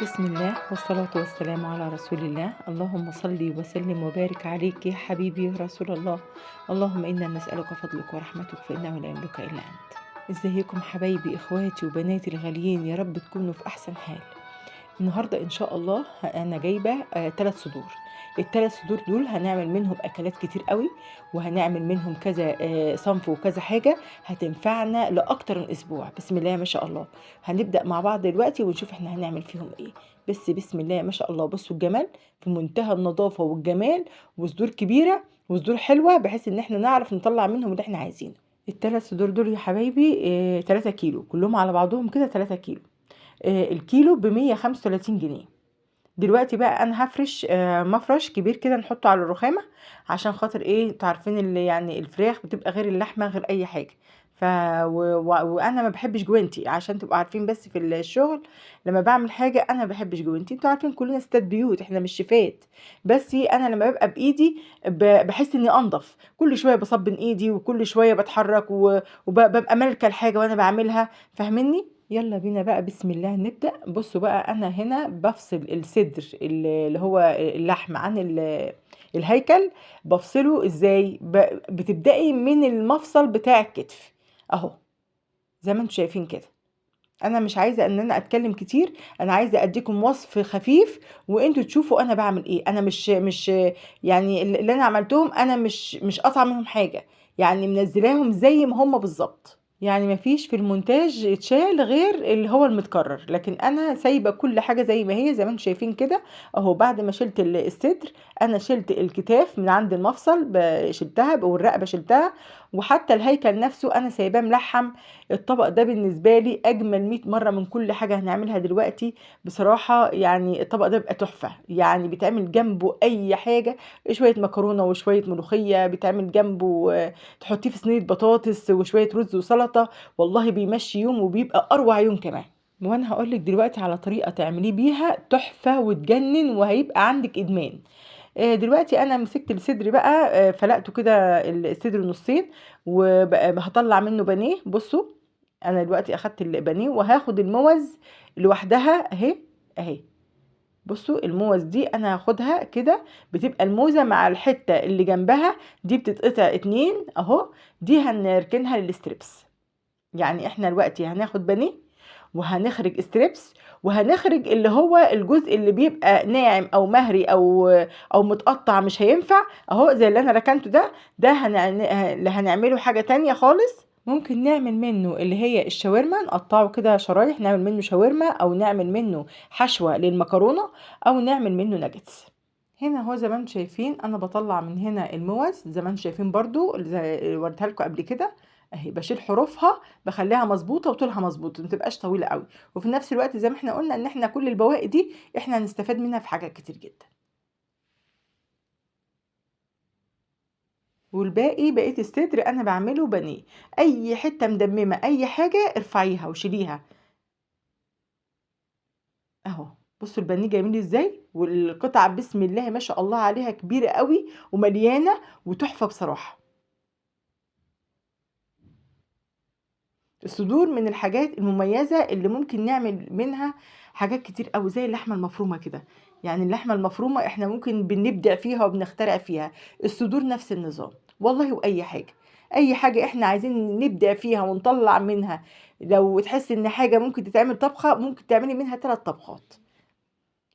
بسم الله والصلاة والسلام على رسول الله. اللهم صل وسلم وبارك عليك يا حبيبي يا رسول الله. اللهم إنا نسألك فضلك ورحمتك فإنه لا يملك إلا أنت. ازيكم حبايبي إخواتي وبناتي الغاليين، يا رب تكونوا في أحسن حال. النهاردة إن شاء الله أنا جايبة 3 صدور. الثلاث صدور دول هنعمل منهم أكلات كتير قوي، وهنعمل منهم كذا صنف وكذا حاجة هتنفعنا لأكتر من أسبوع. بسم الله ما شاء الله. هنبدأ مع بعض دلوقتي ونشوف احنا هنعمل فيهم ايه. بس بسم الله ما شاء الله، بصوا الجمال في منتهى النظافة والجمال، وصدور كبيرة وصدور حلوة بحيث ان احنا نعرف نطلع منهم اللي احنا عايزينه. الثلاث صدور دول يا حبايبي 3 كيلو كلهم على بعضهم كده 3 كيلو. الكيلو ب135 جنيه. دلوقتي بقى انا هفرش مفرش كبير كده نحطه على الرخامة، عشان خاطر ايه، انتوا عارفين اللي يعني الفراخ بتبقى غير اللحمة غير اي حاجة. ف وانا ما بحبش جوانتي، عشان تبقوا عارفين بس في الشغل لما بعمل حاجة انا ما بحبش جوانتي. انتوا عارفين كلنا ستات بيوت، احنا مش شيفات. بس انا لما ببقى بايدي بحس اني انضف، كل شوية بصبن ايدي وكل شوية بتحرك وببقى مالكة الحاجة وانا بعملها. فاهميني؟ يلا بينا بقى بسم الله نبدأ. بصوا بقى انا هنا بفصل الصدر اللي هو اللحم عن الهيكل. بفصله ازاي؟ بتبدأي من المفصل بتاع الكتف اهو، زي ما انتم شايفين كده. انا مش عايزه ان انا اتكلم كتير، انا عايزه اديكم وصف خفيف وانتوا تشوفوا انا بعمل ايه. انا مش يعني اللي انا عملتهم انا مش قاطعه منهم حاجه، يعني منزلاهم زي ما هم بالظبط. يعني مفيش في المونتاج اتشال غير اللي هو المتكرر، لكن انا سايبه كل حاجه زي ما هي، زي ما انتم شايفين كده اهو. بعد ما شلت الصدر انا شلت الكتاف من عند المفصل، شلتها والرقبه شلتها، وحتى الهيكل نفسه انا سايباه ملحم. الطبق ده بالنسبه لي اجمل 100 مره من كل حاجه هنعملها دلوقتي. بصراحه يعني الطبق ده بيبقى تحفه، يعني بيتعمل جنبه اي حاجه، شويه مكرونه وشويه ملوخيه، بيتعمل جنبه تحطيه في صينيه بطاطس وشويه رز وسلطه. والله بيمشي يوم وبيبقى اروع يوم كمان. وانا هقولك دلوقتي على طريقه تعمليه بيها تحفه وتجنن، وهيبقى عندك ادمان. دلوقتي انا مسكت الصدر بقى، فلقته كده الصدر نصين، وبقى هطلع منه بانيه. بصوا انا دلوقتي اخدت البانيه وهاخد الموز لوحدها اهي اهي. بصوا الموز دي انا هاخدها كده، بتبقى الموزة مع الحتة اللي جنبها دي بتتقطع 2 اهو. دي هنركنها للستريبس. يعني احنا دلوقتي هناخد بانيه وهنخرج ستريبس، وهنخرج اللي هو الجزء اللي بيبقى ناعم او مهري او متقطع مش هينفع اهو، زي اللي انا ركنته ده. ده اللي هنعمله حاجة تانية خالص. ممكن نعمل منه اللي هي الشاورما، نقطعه كده شرايح نعمل منه شاورما، او نعمل منه حشوة للمكرونة، او نعمل منه ناجتس. هنا اهو زي ما انتم شايفين انا بطلع من هنا الموز، زي ما انتم شايفين برضو زي وريتها لكم قبل كده اهي. بشيل حروفها بخليها مظبوطه وطولها مظبوط، ما تبقاش طويله قوي، وفي نفس الوقت زي ما احنا قلنا ان احنا كل البواقي دي احنا هنستفاد منها في حاجات كتير جدا. والباقي بقيه الصدر انا بعمله بانيه. اي حته مدممه اي حاجه ارفعيها وشيليها اهو. بصوا البانيه جميل ازاي، والقطعه بسم الله ما شاء الله عليها كبيره قوي ومليانه وتحفه بصراحه. الصدور من الحاجات المميزة اللي ممكن نعمل منها حاجات كتير قوي، زي اللحمة المفرومة كده. يعني اللحمة المفرومة احنا ممكن بنبدع فيها وبنخترع فيها. الصدور نفس النظام والله. وأي حاجة، أي حاجة احنا عايزين نبدع فيها ونطلع منها. لو تحس ان حاجة ممكن تتعمل طبخة، ممكن تعملي منها 3 طبخات.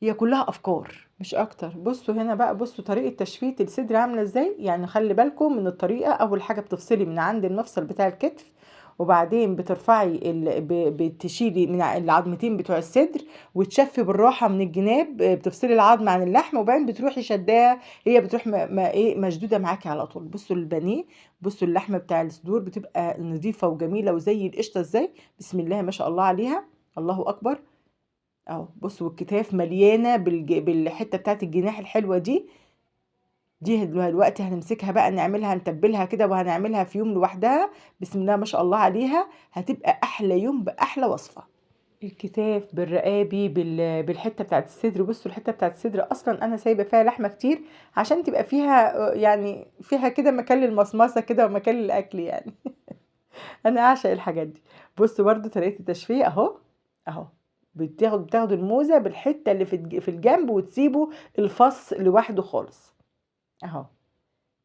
هي كلها أفكار مش أكتر. بصوا هنا بقى، بصوا طريقة تشفيت الصدر عاملة ازاي. يعني خلي بالكم من الطريقة. أول حاجة بتفصلي من عند المفصل بتاع الكتف، وبعدين بترفعي بتشيلي من العظمتين بتوع الصدر، وتشفي بالراحة من الجناب. بتفصلي العظم عن اللحم، وبعدين بتروحي شداها، هي بتروح ما ايه مشدودة معاكي على طول. بصوا البانيه، بصوا اللحمة بتاع الصدور بتبقى نظيفة وجميلة وزي القشطة ازاي. بسم الله ما شاء الله عليها، الله أكبر اهو. بصوا الكتاف مليانه بالحته بتاعت الجناح الحلوه دي. دي دلوقتي هنمسكها بقى نعملها نتبلها كده، وهنعملها في يوم لوحدها. بسم الله ما شاء الله عليها، هتبقى احلى يوم باحلى وصفه. الكتاف بالرقابي بالحته بتاعت الصدر. بصوا الحته بتاعت الصدر اصلا انا سايبه فيها لحمه كتير، عشان تبقى فيها يعني فيها كده مكان للمصمصه كده ومكان للاكل يعني. انا اعشق الحاجات دي. بصوا برضو طريقه التشفيه اهو اهو. بتاخدوا الموزة بالحتة اللي في الجنب وتسيبوا الفص لوحده خالص اهو.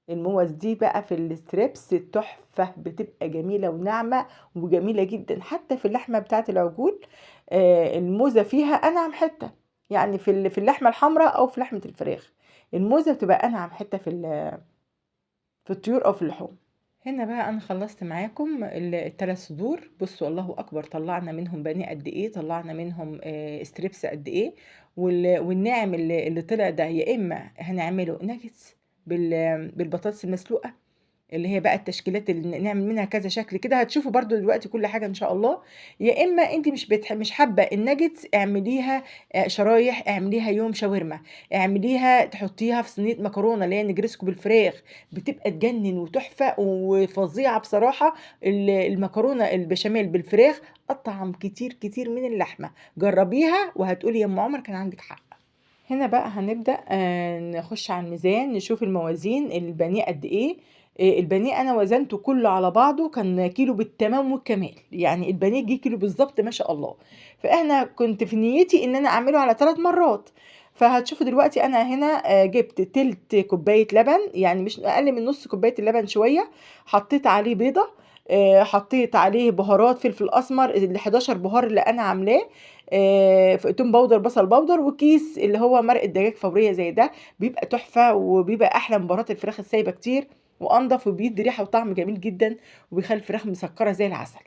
الموز دي بقى في الستريبس تحفة، بتبقى جميلة وناعمة وجميلة جدا. حتى في اللحمة بتاعت العجول الموزة فيها أنعم حتة، يعني في اللحمة الحمراء أو في لحمة الفراخ الموزة بتبقى أنعم حتة في الطيور أو في اللحوم. هنا بقى أنا خلصت معاكم الثلاث صدور. بصوا الله أكبر، طلعنا منهم بانيه قد إيه، طلعنا منهم ستريبس قد إيه. والناعم اللي طلع ده يا إما هنعمله ناجتس بالبطاطس المسلوقة، اللي هي بقى التشكيلات اللي نعمل منها كذا شكل كده، هتشوفوا برضو دلوقتي كل حاجة ان شاء الله. يا اما انت مش حابة الناجتس، اعمليها شرايح، اعمليها يوم شاورما، اعمليها تحطيها في صينية مكرونة اللي هي نجرسكو بالفراخ، بتبقى تجنن وتحفة وفظيعة بصراحة. المكرونة البشاميل بالفراخ اطعم كتير كتير من اللحمة، جربيها وهتقولي يا ام عمر كان عندك حق. هنا بقى هنبدأ نخش على الميزان، نشوف الموازين. البانيه قد ايه؟ البانيه انا وزنته كله على بعضه كان كيلو بالتمام والكمال، يعني البانيه جه كيلو بالظبط ما شاء الله. فاحنا كنت في نيتي ان انا اعمله على 3 مرات. فهتشوفوا دلوقتي انا هنا جبت تلت كوبايه لبن، يعني مش اقل من نص كوبايه اللبن شويه. حطيت عليه بيضه، حطيت عليه بهارات فلفل اسمر ال 11 بهار اللي انا عاملاه، توم باودر، بصل باودر، وكيس اللي هو مرق الدجاج فوريه زي ده، بيبقى تحفه وبيبقى احلى من بهارات الفراخ السايبه كتير، وانضف وبيدي ريحه وطعم جميل جدا، وبيخلي الفراخ مسكره زي العسل.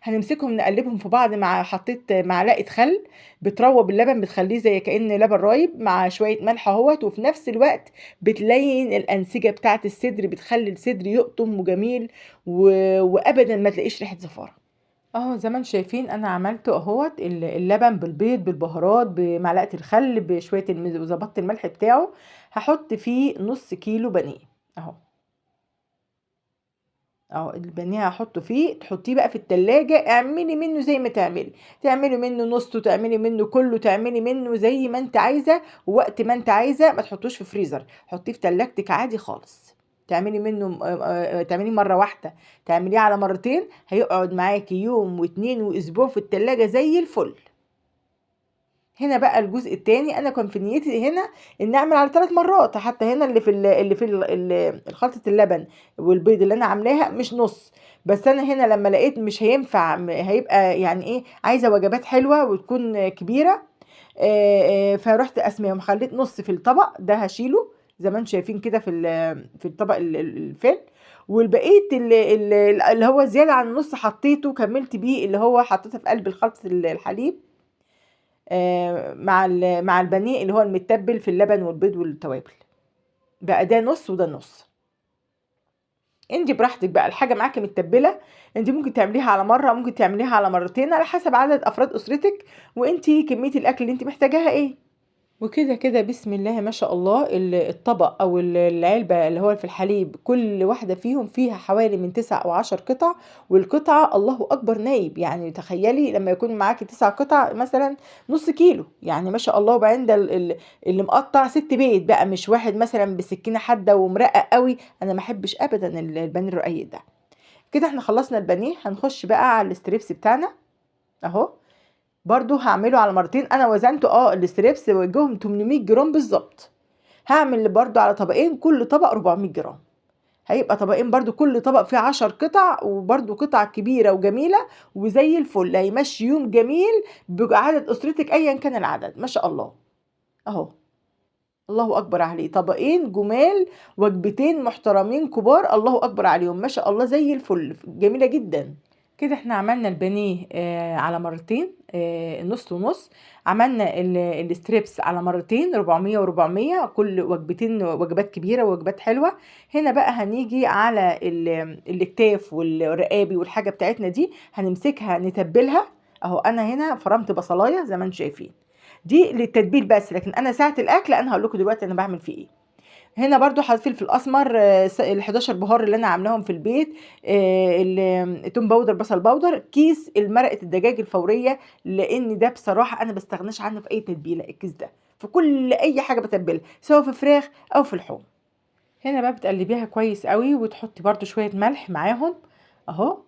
هنمسكهم نقلبهم في بعض، مع حطيت معلقه خل بتروب اللبن، بتخليه زي كأن لبن رايب، مع شويه ملح اهوت، وفي نفس الوقت بتلين الانسجه بتاعه الصدر، بتخلي الصدر يقطم وجميل وابدا ما تلاقيش ريحه زفاره. اهو زي ما انتم شايفين انا عملته اهوت، اللبن بالبيض بالبهارات بمعلقه الخل بشويه وظبطت الملح بتاعه. هحط فيه نص كيلو بانيه اهو. البانيه هحطه فيه، تحطيه بقى في التلاجة، اعملي منه زي ما تعملي منه نص، تعملي منه كله، تعملي منه زي ما انت عايزه ووقت ما انت عايزه. ما تحطوش في فريزر، حطيه في تلاجتك عادي خالص. تعملي منه تعمليه مره واحده، تعمليه على مرتين، هيقعد معاكي يوم واتنين واسبوع في التلاجة زي الفل. هنا بقى الجزء التاني، انا كان في نيتي هنا ان اعمل على 3 مرات. حتى هنا خلطة اللبن والبيض اللي انا عاملاها مش نص، بس انا هنا لما لقيت مش هينفع، هيبقى يعني ايه، عايزة وجبات حلوة وتكون كبيرة. فرحت اسميهم، خليت نص في الطبق ده هشيله زي ما انتم شايفين كده في الطبق الفل، والبقيت اللي هو زيادة عن النص حطيته، كملت بيه اللي هو حطيته في قلب خلطة الحليب مع البانيه اللي هو المتبل في اللبن والبيض والتوابل. بقى ده نص وده نص. انت براحتك بقى، الحاجه معاكي متبله، انت ممكن تعمليها على مره، ممكن تعمليها على مرتين، على حسب عدد افراد اسرتك وانت كميه الاكل اللي انت محتاجاها ايه. وكده كده بسم الله ما شاء الله، الطبق او العلبة اللي هو في الحليب كل واحدة فيهم فيها حوالي من 9 أو 10 قطع، والقطعة الله اكبر نايب، يعني تخيلي لما يكون معاكي 9 قطع مثلا نص كيلو، يعني ما شاء الله. وبعدين ده اللي مقطع 6 بيت بقى، مش واحد مثلا بسكينة حادة ومرقق قوي، انا ما احبش ابدا البانيه الرقيق ده. كده احنا خلصنا البانيه، هنخش بقى على الستريبس بتاعنا اهو. برضو هعمله على مرتين، انا وزنته الستريبس وجهم 800 جرام بالظبط. هعمل برضو على طبقين، كل طبق 400 جرام، هيبقى طبقين برضو، كل طبق فيه 10 قطع، وبرضو قطع كبيرة وجميلة وزي الفل، هيمشي يوم جميل بعدد اسرتك ايا كان العدد ما شاء الله اهو. الله اكبر عليه، طبقين جمال، وجبتين محترمين كبار، الله اكبر عليهم ما شاء الله زي الفل، جميلة جدا. كده احنا عملنا البانيه على مرتين، نص ونص. عملنا الستريبس على مرتين 400 و400، كل وجبتين وجبات كبيرة ووجبات حلوة. هنا بقى هنيجي على الاكتاف والرقابي والحاجة بتاعتنا دي، هنمسكها نتبلها اهو. انا هنا فرمت بصلاية زي ما انتم شايفين، دي للتتبيل بس، لكن انا ساعة الاكل انا هقول لكم دلوقتي انا بعمل فيه ايه. هنا برضو حطيت فلفل اسمر، ال 11 بهار اللي انا عاملاهم في البيت، التوم باودر، بصل باودر، كيس المرقه الدجاج الفوريه، لان ده بصراحه انا بستغناش عنه في اي تتبيله، الكيس ده في كل اي حاجه بتبلها سواء في فراخ او في لحوم. هنا بقى بتقلبيها كويس قوي، وتحطي برضو شويه ملح معاهم اهو.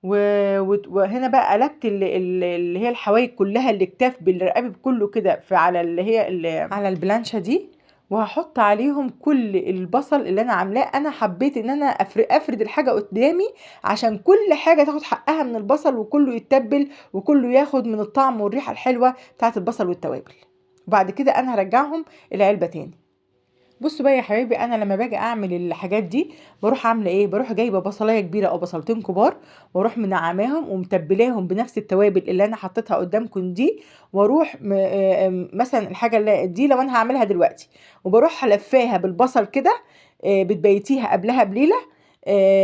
وهنا بقى قلبت اللي هي الحوايج كلها، الاكتاف بالرقاب كله كده في على اللي هي على البلانشة دي، وهحط عليهم كل البصل اللي انا عاملاه. انا حبيت ان انا افرد الحاجة قدامي عشان كل حاجة تاخد حقها من البصل، وكله يتبل وكله ياخد من الطعم والريحة الحلوة بتاعت البصل والتوابل. وبعد كده انا هرجعهم العلبة تاني. بصوا بقى يا حبايبي، انا لما باجي اعمل الحاجات دي بروح عامله ايه، بروح جايبه بصلايه كبيره او بصلتين كبار، واروح منعماهم ومتبلاهم بنفس التوابل اللي انا حطيتها قدامكم دي، واروح مثلا الحاجه اللي دي لو انا هعملها دلوقتي، وبروح لفاها بالبصل كده، بتبيتيها قبلها بليله.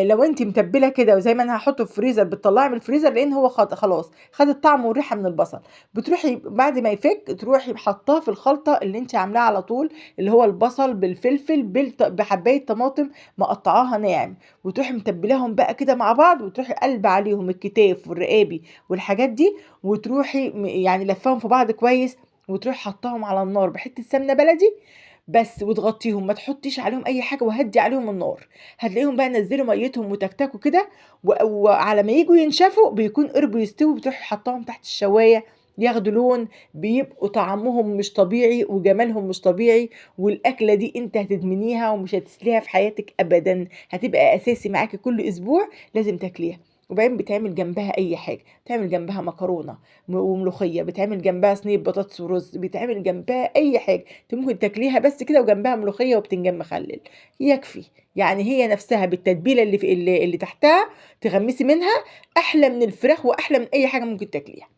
لو انت متبله كده وزي ما انا هحطه في الفريزر، بتطلعي من الفريزر لان هو خلاص خد الطعم والريحه من البصل، بتروحي بعد ما يفك تروحي حطاه في الخلطه اللي انت عاملاها على طول، اللي هو البصل بالفلفل بحبايه طماطم مقطعاها ناعم، وتروحي متبلاهم بقى كده مع بعض، وتروحي قلبه عليهم الكتاف والرقابي والحاجات دي، وتروحي يعني لفاهم في بعض كويس، وتروحي حطاهم على النار بحته سمنه بلدي بس، وتغطيهم، ما تحطيش عليهم اي حاجه، وهدي عليهم النار. هتلاقيهم بقى نزلوا ميتهم وتكتكوا كده، وعلى ما يجوا ينشفوا بيكون قربوا يستووا، بتروحي حطاهم تحت الشوايه ياخدوا لون، بيبقوا طعمهم مش طبيعي وجمالهم مش طبيعي. والاكله دي انت هتدمنيها ومش هتسليها في حياتك ابدا، هتبقى اساسي معاكي كل اسبوع لازم تاكليها. وبعدين بتعمل جنبها اي حاجه، بتعمل جنبها مكرونه وملوخيه، بتعمل جنبها صينيه بطاطس ورز، بتعمل جنبها اي حاجه انت ممكن تاكليها بس كده، وجنبها ملوخيه وبتنجان مخلل يكفي. يعني هي نفسها بالتتبيله اللي تحتها تغمسي منها، احلى من الفراخ واحلى من اي حاجه ممكن تاكليها.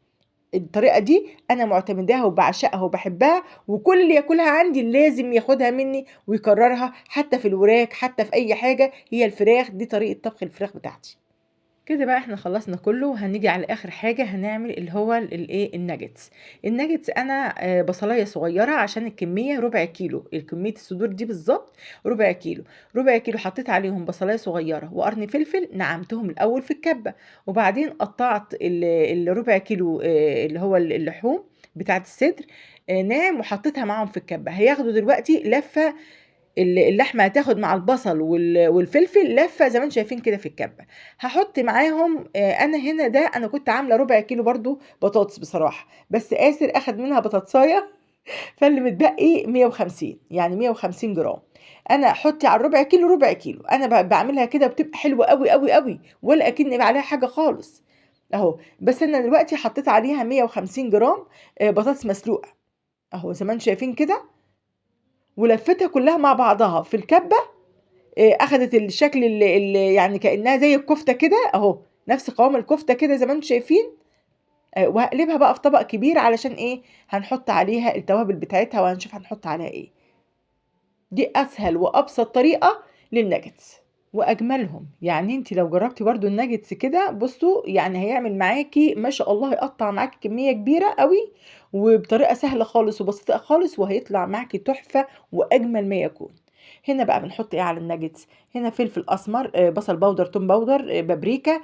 الطريقة دي أنا معتمداها وبعشقها وبحبها، وكل اللي ياكلها عندي لازم ياخدها مني ويكررها، حتى في الوراك حتى في أي حاجة. هي الفراخ دي طريقة طبخ الفراخ بتاعتي. كده بقى احنا خلصنا كله، وهنيجي على اخر حاجه هنعمل اللي هو الايه الناجتس. الناجتس انا بصلايه صغيره عشان الكميه ربع كيلو، الكميه الصدور دي بالظبط ربع كيلو. ربع كيلو حطيت عليهم بصلايه صغيره وقرن فلفل، نعمتهم الاول في الكبه، وبعدين قطعت الربع كيلو اللي هو اللحوم بتاعت الصدر ناعم، وحطيتها معاهم في الكبه. هياخدوا دلوقتي لفه، اللحمه هتاخد مع البصل والفلفل لفه زي ما انتم شايفين كده في الكبه. هحط معاهم انا هنا ده انا كنت عامله ربع كيلو برضو بطاطس بصراحه، بس آسر اخد منها بطاطسايه فاللي متبقي 150، يعني 150 جرام. انا حطي على الربع كيلو ربع كيلو، انا بعملها كده بتبقى حلوه قوي قوي قوي، ولا اكن عليها حاجه خالص اهو. بس انا دلوقتي حطيت عليها 150 جرام بطاطس مسلوقه اهو زي ما انتم شايفين كده، ولفتها كلها مع بعضها في الكبه. اخدت الشكل اللي يعني كانها زي الكفته كده اهو، نفس قوام الكفته كده زي ما انتم شايفين. وهقلبها بقى في طبق كبير علشان ايه، هنحط عليها التوابل بتاعتها وهنشوف هنحط عليها ايه. دي اسهل وابسط طريقه للناجتس واجملهم. يعني انت لو جربتي برضو الناجتس كده بصوا، يعني هيعمل معاكي ما شاء الله، يقطع معاكي كميه كبيره قوي وبطريقه سهله خالص وبسيطه خالص، وهيطلع معاكي تحفه واجمل ما يكون. هنا بقى بنحط ايه على الناجتس، هنا فلفل اسمر، بصل بودر، توم بودر، بابريكا،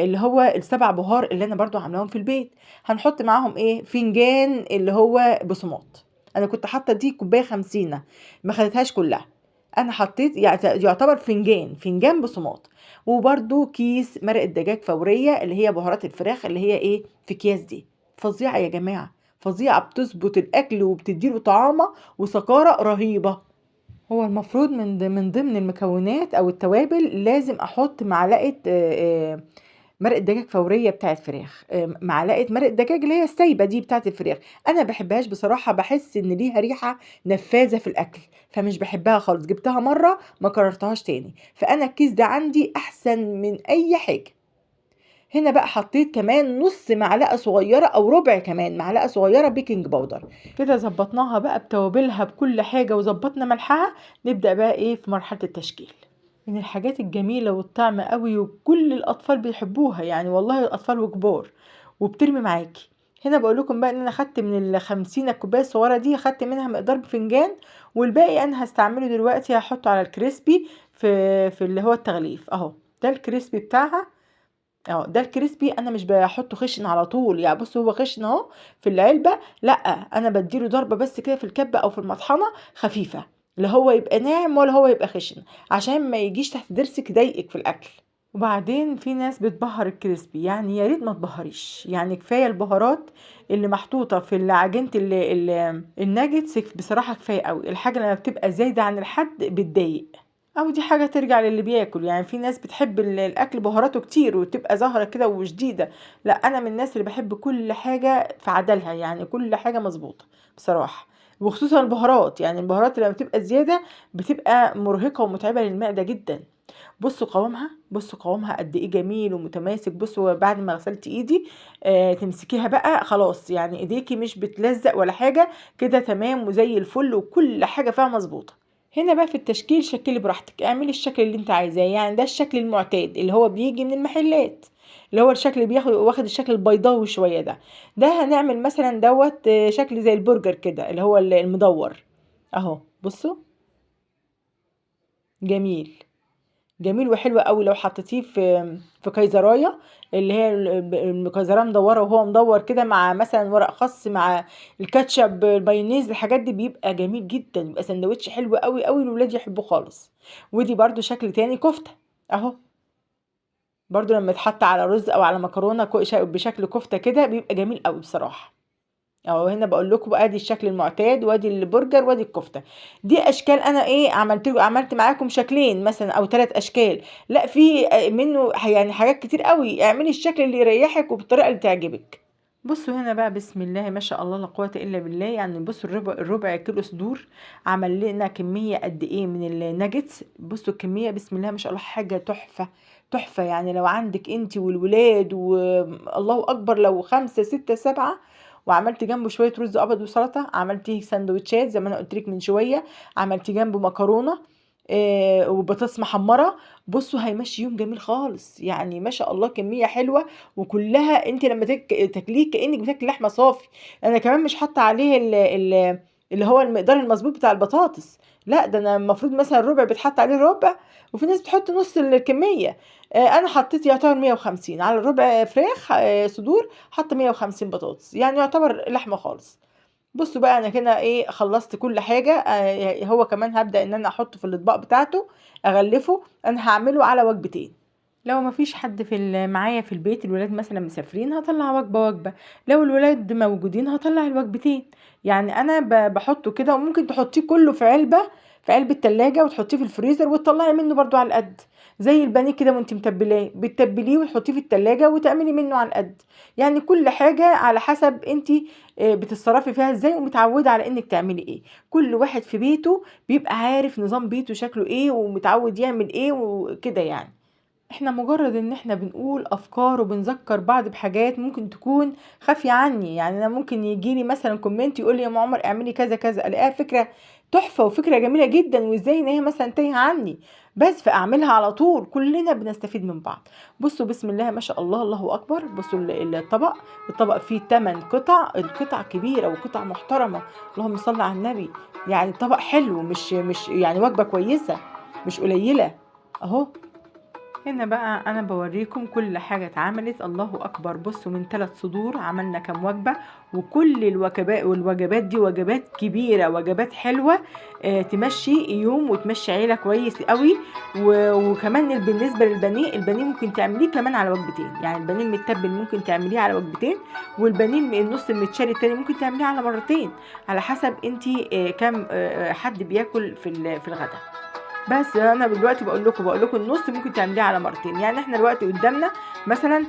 اللي هو السبع بهار اللي انا برضو عاملاهم في البيت. هنحط معاهم ايه، فنجان اللي هو بصمات. انا كنت حاطه دي كوبايه 50، ما خدتهاش كلها. انا حطيت يعتبر فنجان بصمات. وبرده كيس مرق الدجاج فوريه اللي هي بهارات الفراخ اللي هي ايه في اكياس دي، فظيعه يا جماعه، فظيعه، بتظبط الاكل وبتديله طعامه وسكاره رهيبه. هو المفروض من ضمن المكونات او التوابل لازم احط معلقه مرق الدجاج فوريه بتاعت فراخ، معلقه مرق الدجاج اللي هي السايبه دي بتاعت الفراخ. انا بحبهاش بصراحه، بحس ان ليها ريحه نفاذه في الاكل، فمش بحبها خالص، جبتها مره ما كررتهاش تاني، فانا الكيس ده عندي احسن من اي حاجه. هنا بقى حطيت كمان نص معلقه صغيره او ربع كمان معلقه صغيره بيكنج باودر. كده ظبطناها بقى بتوابلها بكل حاجه وظبطنا ملحها. نبدا بقى ايه في مرحله التشكيل. من الحاجات الجميله والطعم قوي وكل الاطفال بيحبوها، يعني والله الاطفال وكبار، وبترمي معاكي. هنا بقول لكم بقى ان انا خدت من ال50 الكوبايه الصغيره دي، خدت منها مقدار بفنجان، والباقي انا هستعمله دلوقتي هحطه على الكريسبي في اللي هو التغليف اهو. ده الكريسبي بتاعها ده الكريسبي. انا مش بحطه خشن على طول، يعني بص هو خشن اهو في العلبه، لا انا بديله ضربه بس كده في الكبه او في المطحنه خفيفه، لا هو يبقى ناعم ولا هو يبقى خشن، عشان ما يجيش تحت ضرسك يضايقك في الاكل. وبعدين في ناس بتبهر الكريسبي، يعني يا ريت ما تبهريش، يعني كفايه البهارات اللي محطوطه في عجينه الناجتس، بصراحه كفايه قوي. الحاجه لما بتبقى زايده عن الحد بتضايق، او دي حاجه ترجع للي بياكل. يعني في ناس بتحب الاكل بهاراته كتير وتبقى زهره كده وشديده، لا انا من الناس اللي بحب كل حاجه في عدلها، يعني كل حاجه مظبوطه بصراحه. وخصوصا البهارات، يعني البهارات لما بتبقى زياده بتبقى مرهقه ومتعبه للمعده جدا. بصوا قوامها قد ايه جميل ومتماسك. بصوا بعد ما غسلت ايدي تمسكيها بقى خلاص، يعني ايديكي مش بتلزق ولا حاجه، كده تمام وزي الفل وكل حاجه فيها مظبوطه. هنا بقى في التشكيل شكلي براحتك، اعملي الشكل اللي انت عايزاه. يعني ده الشكل المعتاد اللي هو بيجي من المحلات، اللي هو الشكل اللي واخد الشكل البيضاوي شويه ده هنعمل مثلا دوت شكل زي البرجر كده اللي هو المدور اهو. بصوا جميل، جميل وحلو قوي لو حطيتيه في كيزرايه، اللي هي الكيزرايه مدوره وهو مدور كده، مع مثلا ورق خس، مع الكاتشب، المايونيز، الحاجات دي بيبقى جميل جدا، بيبقى سندوتش حلو قوي قوي، الولاد يحبوه خالص. ودي برضو شكل تاني كفته اهو، برضو لما يتحط على رز او على مكرونه بشكل كفته كده بيبقى جميل قوي بصراحه. اهو هنا بقول لكم بقى، دي الشكل المعتاد، وادي البرجر، وادي الكفته. دي اشكال انا ايه عملت معاكم شكلين مثلا او 3 اشكال، لا في منه يعني حاجات كتير قوي. اعملي الشكل اللي يريحك وبالطريقه اللي تعجبك. بصوا هنا بقى بسم الله ما شاء الله لا قوه الا بالله. يعني بصوا الربع كيلو صدور عمل لنا كميه قد ايه من الناجتس. بصوا الكميه بسم الله ما شاء الله، حاجه تحفه تحفه. يعني لو عندك انت والولاد والله اكبر، لو 5 6 7، وعملت جنبه شويه رز ابيض وسلطه، عملتيه سندوتشات زي ما انا قلت لك من شويه، عملتي جنبه مكرونه وبطاطس محمره. بصوا هيمشي يوم جميل خالص، يعني ما شاء الله كميه حلوه، وكلها انت لما تاكليه كانك بتاكلي لحمه صافي. انا كمان مش حاطه عليه اللي هو المقدار المظبوط بتاع البطاطس، لا ده انا المفروض مثلا ربع بيتحط عليه ربع، وفي ناس بتحط نص الكميه. انا حطيت يعتبر 150 على الربع فراخ صدور، حط 150 بطاطس، يعني يعتبر لحمه خالص. بصوا بقى انا كده ايه خلصت كل حاجه. هو كمان هبدا ان انا احطه في الاطباق بتاعته، اغلفه. انا هعمله على وجبتين. لو ما فيش حد معايا في البيت، الولاد مثلا مسافرين، هطلع وجبه وجبه. لو الولاد موجودين هطلع الوجبتين. يعني انا بحطه كده، وممكن تحطيه كله في علبه تلاجة وتحطيه في الفريزر وتطلعي منه برضو على القد، زي البانيه كده وانت متبلاه، بتتبليه وتحطيه في التلاجة وتعملي منه على القد. يعني كل حاجه على حسب انت بتتصرفي فيها ازاي ومتعوده على انك تعملي ايه. كل واحد في بيته بيبقى عارف نظام بيته شكله ايه ومتعود يعمل ايه وكده. يعني احنا مجرد ان احنا بنقول افكار وبنذكر بعض بحاجات ممكن تكون خافية عني. يعني انا ممكن يجيلي مثلا كومنت يقول لي يا ام عمر اعملي كذا كذا، الاقيها فكرة تحفة وفكرة جميلة جدا، وازاي ان هي مثلا تايهة عني، بس فاعملها على طول. كلنا بنستفيد من بعض. بصوا بسم الله ما شاء الله الله اكبر. بصوا الطبق فيه 8 قطع، القطع كبيرة وقطع محترمة، اللهم صل على النبي. يعني طبق حلو، مش يعني وجبة كويسة مش قليلة اهو. هنا بقى انا بوريكم كل حاجة اتعملت، الله اكبر. بصوا من 3 صدور عملنا كام وجبة، وكل الوجبات دي وجبات كبيرة، وجبات حلوة تمشي يوم وتمشي عيلة كويس قوي. وكمان بالنسبة للبانيه، البانيه ممكن تعمليه كمان على وجبتين. يعني البانيه المتبل ممكن تعمليه على وجبتين، والبانيه النص المتشري التاني ممكن تعمليه على مرتين، على حسب انتي كام حد بياكل في الغداء. بس انا دلوقتي بقول لكم النص ممكن تعمليه على مرتين. يعني احنا دلوقتي قدامنا مثلا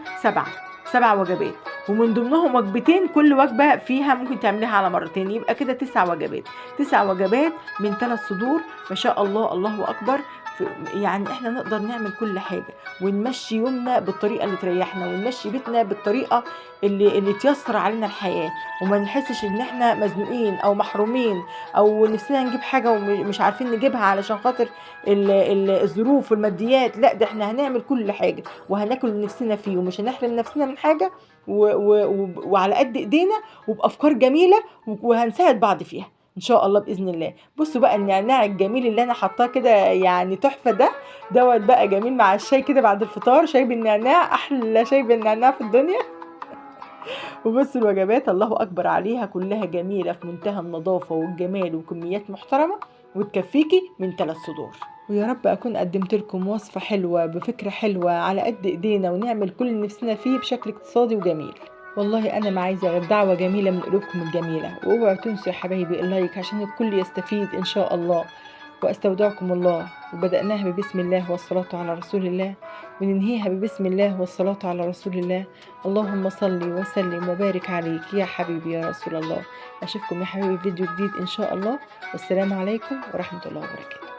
7 وجبات، ومن ضمنهم وجبتين، كل وجبة فيها ممكن تعمليها على مرتين، يبقى كده 9 وجبات. 9 وجبات من 3 صدور، ما شاء الله الله أكبر. يعني احنا نقدر نعمل كل حاجة، ونمشي يومنا بالطريقة اللي تريحنا، ونمشي بيتنا بالطريقة اللي تيسر علينا الحياة، وما نحسش ان احنا مزنوقين او محرومين، او نفسنا نجيب حاجة ومش عارفين نجيبها علشان خاطر الظروف والماديات. لا ده احنا هنعمل كل حاجة، وهناكل اللي نفسنا فيه، ومش هنحرم نفسنا من حاجة، وعلى قد ايدينا، وبأفكار جميلة، وهنساعد بعض فيها ان شاء الله باذن الله. بصوا بقى النعناع الجميل اللي انا حطاه كده، يعني تحفه دوت بقى جميل مع الشاي كده بعد الفطار. شاي بالنعناع احلى شاي بالنعناع في الدنيا. وبصوا الوجبات الله اكبر عليها، كلها جميله في منتهى النظافه والجمال، وكميات محترمه، وتكفيكي من 3 صدور. ويا رب أكون قدمت لكم وصفة حلوة بفكرة حلوة على قد إيدينا، ونعمل كل اللي نفسنا فيه بشكل اقتصادي وجميل. والله أنا ما عايزة غير دعوة جميلة من قلوبكم الجميلة، واوعوا تنسوا يا حبايبي اللايك عشان الكل يستفيد إن شاء الله. وأستودعكم الله، وبدأناها ببسم الله والصلاة على رسول الله، وننهيها ببسم الله والصلاة على رسول الله. اللهم صل وسلم وبارك عليك يا حبيبي يا رسول الله. أشوفكم يا حبيبي في فيديو جديد إن شاء الله، والسلام عليكم ورحمة الله وبركاته.